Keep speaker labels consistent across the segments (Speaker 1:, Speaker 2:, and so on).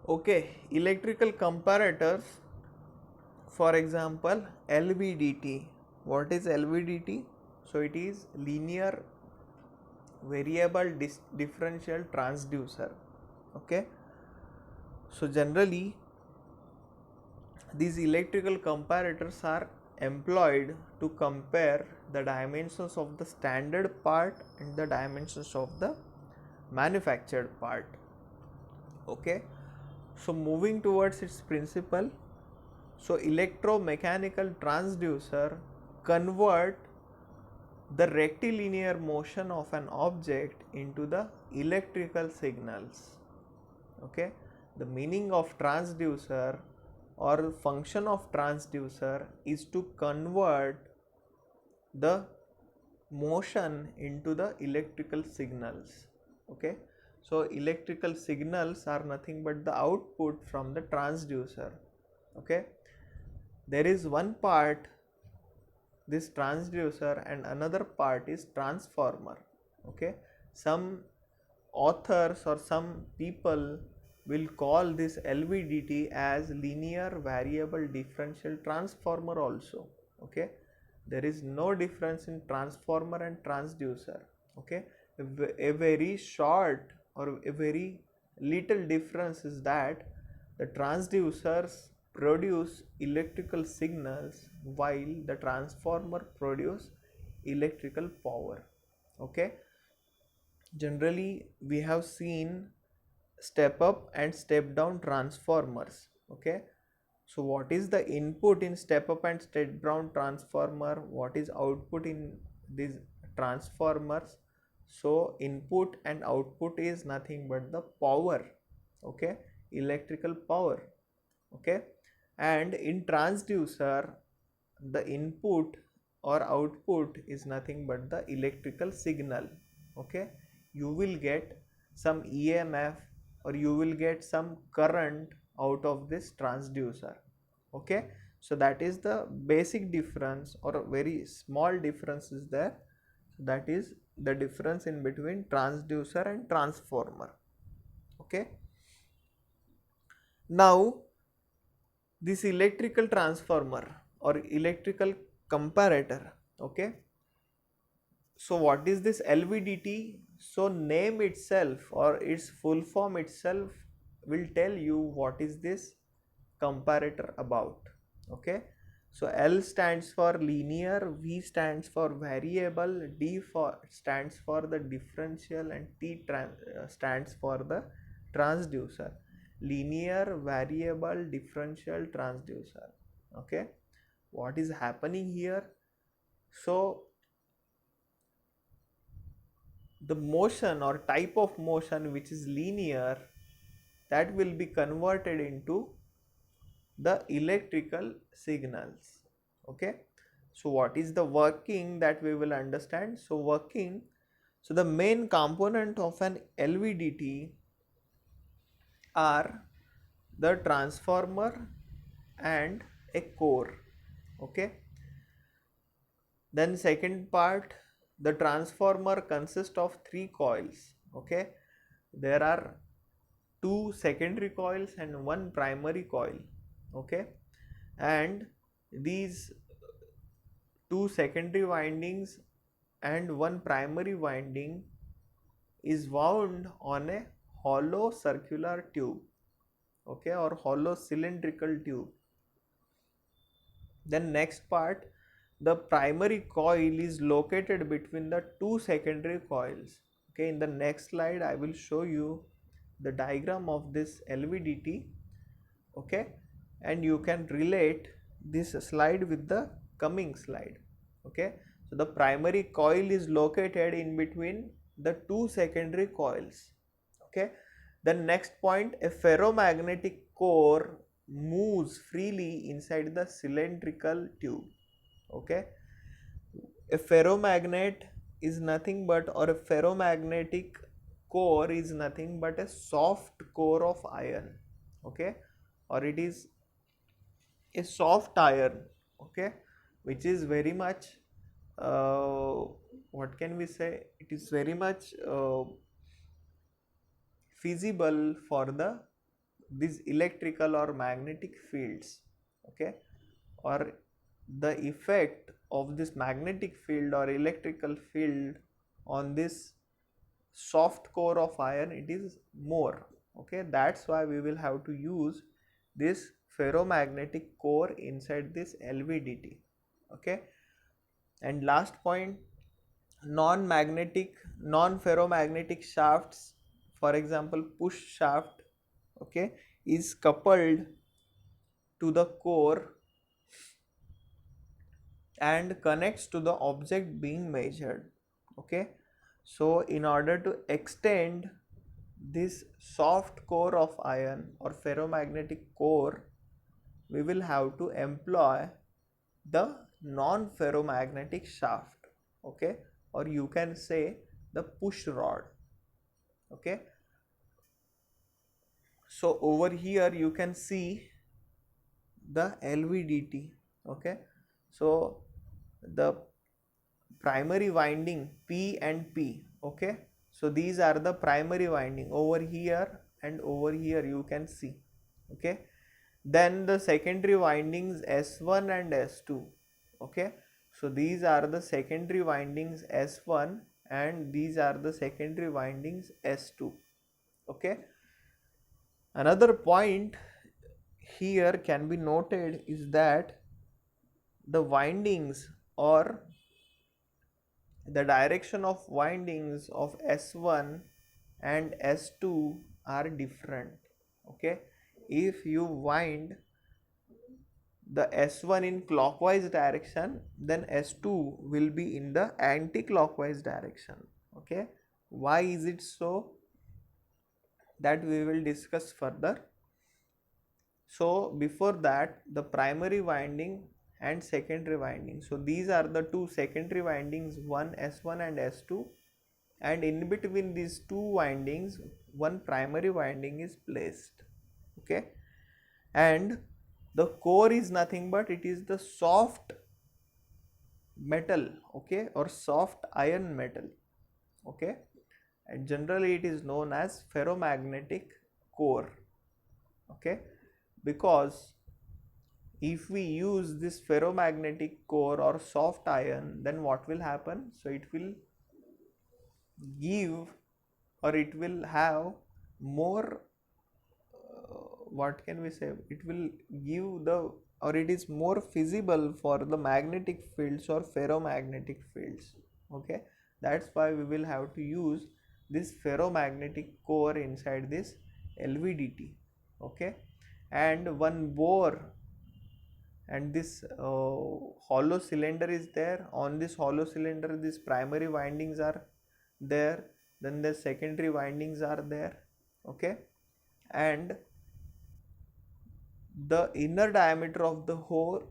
Speaker 1: Okay, electrical comparators, for example, LVDT. What is LVDT? So it is linear variable differential transducer. Okay, so generally these electrical comparators are employed to compare the dimensions of the standard part and the dimensions of the manufactured part. Okay, so moving towards its principle, so electromechanical transducer convert the rectilinear motion of an object into the electrical signals. Okay, the meaning of transducer or function of transducer is to convert the motion into the electrical signals. Okay, so electrical signals are nothing but the output from the transducer. Okay, there is one part, this transducer, and another part is transformer. Okay, some authors or some people will call this LVDT as linear variable differential transformer also. Okay, there is no difference in transformer and transducer. Okay, a very short or a very little difference is that the transducers produce electrical signals while the transformer produce electrical power. Okay, generally we have seen step up and step down transformers. Okay, so what is the input in step up and step down transformer, what is output in these transformers? So input and output is nothing but the power. Okay, electrical power. Okay, and in transducer the input or output is nothing but the electrical signal. Okay, you will get some EMF or you will get some current out of this transducer. Okay, so that is the basic difference or a very small difference is there. That is the difference in between transducer and transformer. Okay, now this electrical transformer or electrical comparator. Okay, so what is this LVDT? So name itself or its full form itself will tell you what is this comparator about. Okay, so L stands for linear, V stands for variable, D stands for the differential, and T stands for the transducer. Linear variable differential transducer. Okay, what is happening here? So the motion or type of motion which is linear, that will be converted into the electrical signals. Okay, so what is the working that we will understand? So working, so the main component of an LVDT are the transformer and a core. Okay, then second part, the transformer consists of three coils. Okay, there are two secondary coils and one primary coil. Okay, and these two secondary windings and one primary winding is wound on a hollow circular tube. Okay, or hollow cylindrical tube. Then next part, the primary coil is located between the two secondary coils. Okay, in the next slide I will show you the diagram of this LVDT. Okay, and you can relate this slide with the coming slide. Okay, so the primary coil is located in between the two secondary coils. Okay, the next point, a ferromagnetic core moves freely inside the cylindrical tube. Okay, a ferromagnet is nothing but, or a ferromagnetic core is nothing but a soft core of iron. Okay, or it is a soft iron. Okay, which is very much what can we say, it is very much feasible for the these electrical or magnetic fields, okay, or the effect of this magnetic field or electrical field on this soft core of iron, it is more, okay. That's why we will have to use this ferromagnetic core inside this LVDT, okay. And last point, non-magnetic, non-ferromagnetic shafts, for example push shaft, okay, is coupled to the core and connects to the object being measured, okay. So in order to extend this soft core of iron or ferromagnetic core, we will have to employ the non-ferromagnetic shaft, okay, or you can say the push rod, okay. So over here you can see the LVDT, okay. So the primary winding P and P, okay. So these are the primary winding over here and over here you can see, okay. Then the secondary windings S1 and S2, okay. So these are the secondary windings S1 and these are the secondary windings S2, okay. Another point here can be noted is that the windings or the direction of windings of S1 and S2 are different, okay. If you wind the S1 in clockwise direction, then S2 will be in the anti-clockwise direction, okay. Why is it so? That we will discuss further. So before that, the primary winding and secondary winding, so these are the two secondary windings, one S1 and S2, and in between these two windings one primary winding is placed, okay. And the core is nothing but it is the soft metal, okay, or soft iron metal, okay, and generally it is known as ferromagnetic core, okay. Because if we use this ferromagnetic core or soft iron, then what will happen? So it will give or it will have more, what can we say, it will give the, or it is more feasible for the magnetic fields or ferromagnetic fields, okay. That's why we will have to use this ferromagnetic core inside this LVDT, okay. And one bore and this hollow cylinder is there. On this hollow cylinder these primary windings are there, then the secondary windings are there, okay. And the inner diameter of the hole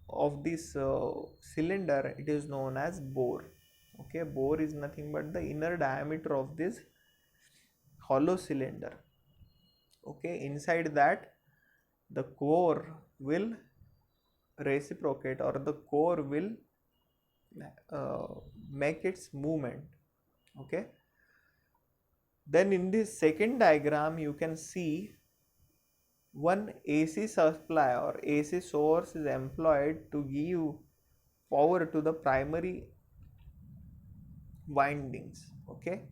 Speaker 1: of this cylinder, it is known as bore, okay. Bore is nothing but the inner diameter of this hollow cylinder, okay. Inside that the core will reciprocate or the core will uh, make its movement, okay. Then in this second diagram you can see one AC supply or AC source is employed to give power to the primary windings, okay.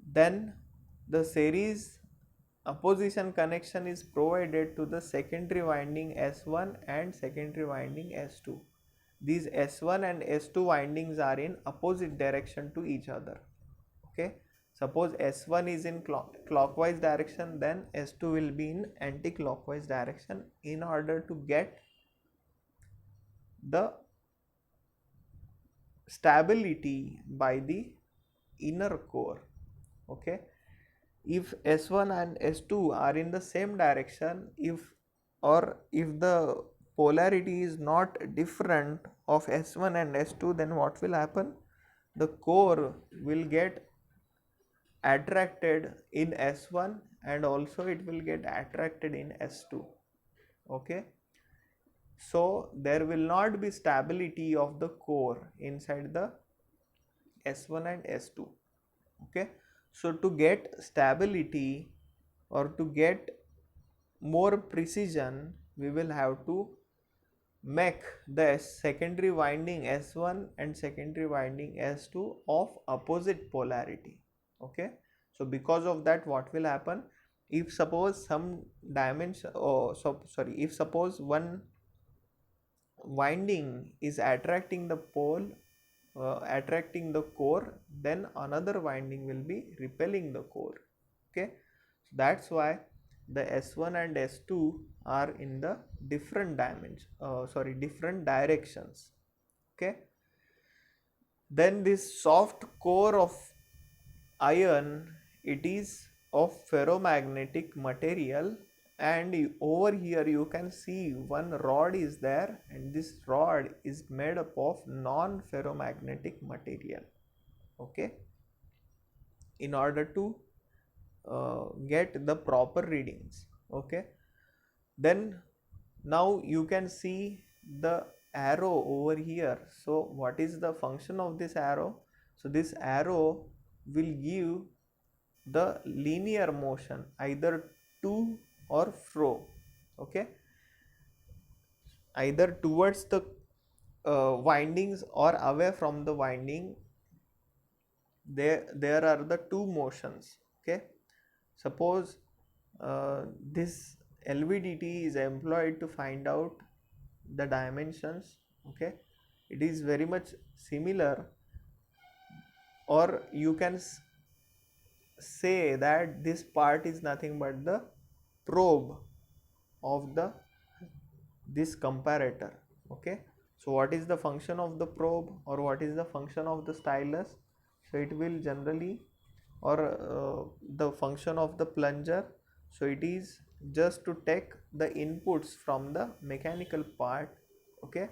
Speaker 1: Then the series opposition connection is provided to the secondary winding S1 and secondary winding S2. These S1 and S2 windings are in opposite direction to each other, okay. Suppose S1 is in clockwise direction, then S2 will be in anti-clockwise direction in order to get the stability by the inner core, okay. If S1 and S2 are in the same direction, if the polarity is not different of S1 and S2, then what will happen? The core will get attracted in S1 and also it will get attracted in S2, okay. So there will not be stability of the core inside the S1 and S2, okay. So to get stability, or to get more precision, we will have to make the secondary winding S1 and secondary winding S2 of opposite polarity. Okay, so because of that, what will happen, if suppose some dimension, if suppose one winding is attracting the pole, attracting the core, then another winding will be repelling the core. Okay, so that's why the S1 and S2 are in the different dimensions, different directions. Okay, then this soft core of iron, it is of ferromagnetic material, and over here you can see one rod is there, and this rod is made up of non ferromagnetic material. Okay, in order to get the proper readings. Okay, then now you can see the arrow over here. So what is the function of this arrow? So this arrow will give the linear motion either to or fro. Okay, either towards the windings or away from the winding. There are the two motions. Okay, suppose this LVDT is employed to find out the dimensions. Okay, it is very much similar, or you can say that this part is nothing but the probe of the this comparator. Okay, so what is the function of the probe, or what is the function of the stylus? So it will generally, or the function of the plunger, so it is just to take the inputs from the mechanical part. Okay,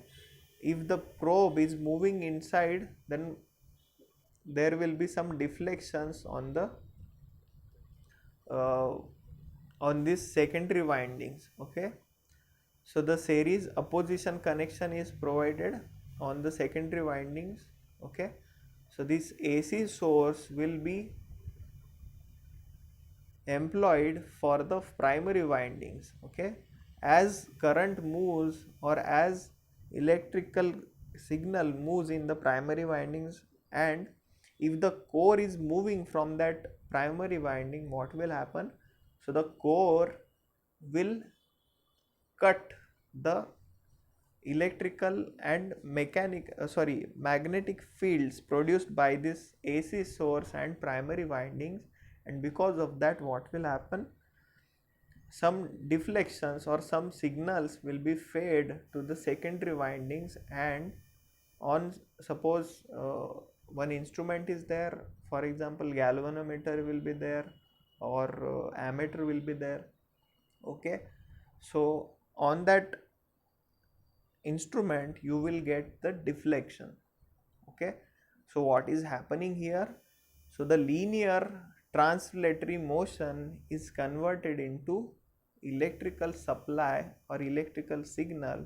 Speaker 1: if the probe is moving inside, then there will be some deflections on the uh, on this secondary windings. Okay, so the series opposition connection is provided on the secondary windings. Okay, so this AC source will be employed for the primary windings. Okay, as current moves, or as electrical signal moves in the primary windings, and if the core is moving from that primary winding, what will happen? So the core will cut the electrical and magnetic fields produced by this AC source and primary windings, and because of that, what will happen, some deflections or some signals will be fed to the secondary windings, and on suppose one instrument is there, for example galvanometer will be there, or ammeter will be there. Okay, so on that instrument you will get the deflection. Okay, so what is happening here? So the linear translatory motion is converted into electrical supply or electrical signal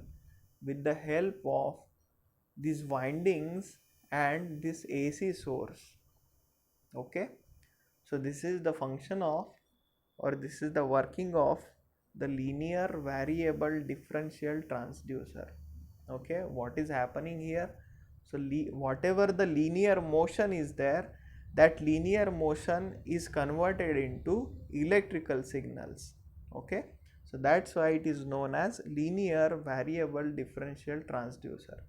Speaker 1: with the help of these windings and this AC source. Okay, so this is the function of, or this is the working of the linear variable differential transducer. Okay, what is happening here? So whatever the linear motion is there, that linear motion is converted into electrical signals. Okay, so that's why it is known as linear variable differential transducer.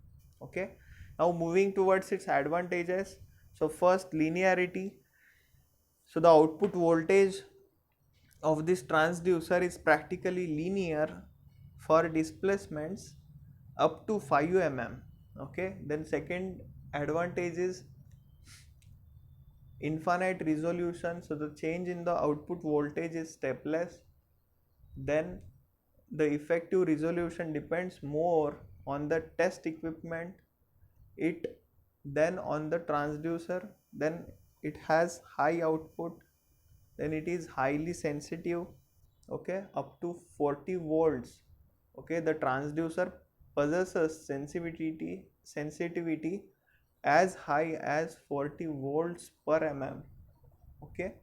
Speaker 1: Okay, now moving towards its advantages. So first, linearity. So the output voltage of this transducer is practically linear for displacements up to 5 mm. Okay, then second advantage is infinite resolution. So the change in the output voltage is stepless. Then the effective resolution depends more on the test equipment, it then on the transducer. Then it has high output, then it is highly sensitive. Okay, up to 40 volts. Okay, the transducer possesses sensitivity as high as 40 volts per mm. Okay,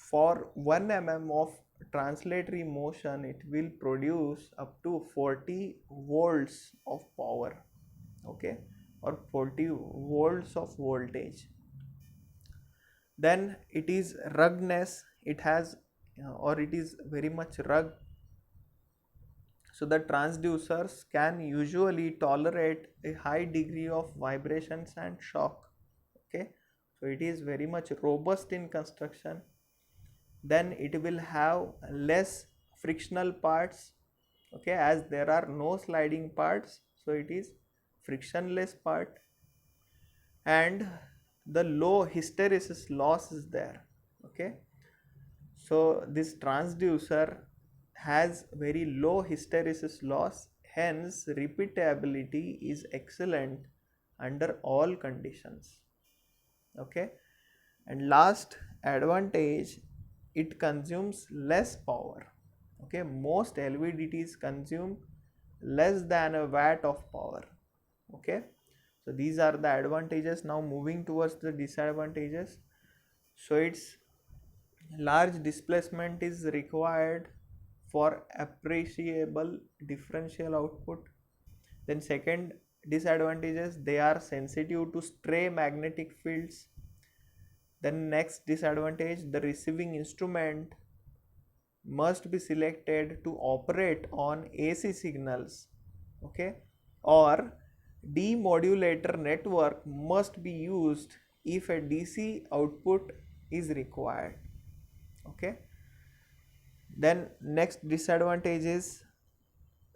Speaker 1: for 1 mm of translatory motion it will produce up to 40 volts of power, okay, or 40 volts of voltage. Then it is ruggedness, it has or it is very much rugged, so the transducers can usually tolerate a high degree of vibrations and shock, okay, so it is very much robust in construction. Then it will have less frictional parts, okay, as there are no sliding parts, so it is frictionless part. And the low hysteresis loss is there, okay, so this transducer has very low hysteresis loss, hence repeatability is excellent under all conditions, okay. And last advantage, it consumes less power, okay, most LVDTs consume less than a watt of power, okay. So these are the advantages. Now moving towards the disadvantages. So its large displacement is required for appreciable differential output. Then second disadvantages, they are sensitive to stray magnetic fields. Then next disadvantage, the receiving instrument must be selected to operate on AC signals, okay, or demodulator network must be used if a DC output is required, okay. Then next disadvantage is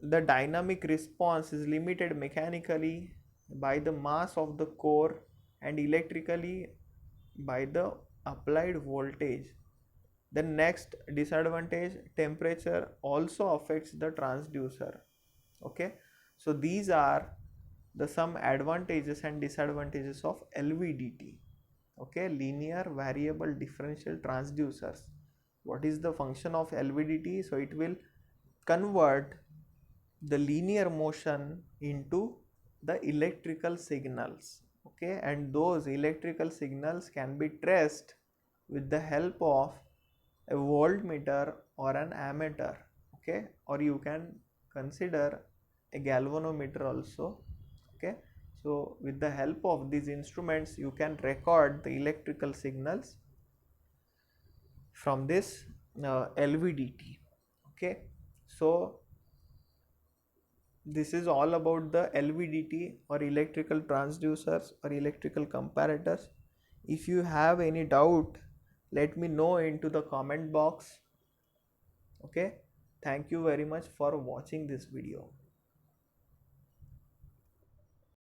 Speaker 1: the dynamic response is limited mechanically by the mass of the core and electrically by the applied voltage. The next disadvantage, temperature also affects the transducer, okay. So these are the some advantages and disadvantages of LVDT, okay, linear variable differential transducers. What is the function of LVDT? So it will convert the linear motion into the electrical signals, okay, and those electrical signals can be traced with the help of a voltmeter or an ammeter, okay, or you can consider a galvanometer also, okay. So with the help of these instruments you can record the electrical signals from this LVDT, okay. So this is all about the LVDT or electrical transducers or electrical comparators. If you have any doubt, let me know into the comment box, okay. Thank you very much for watching this video.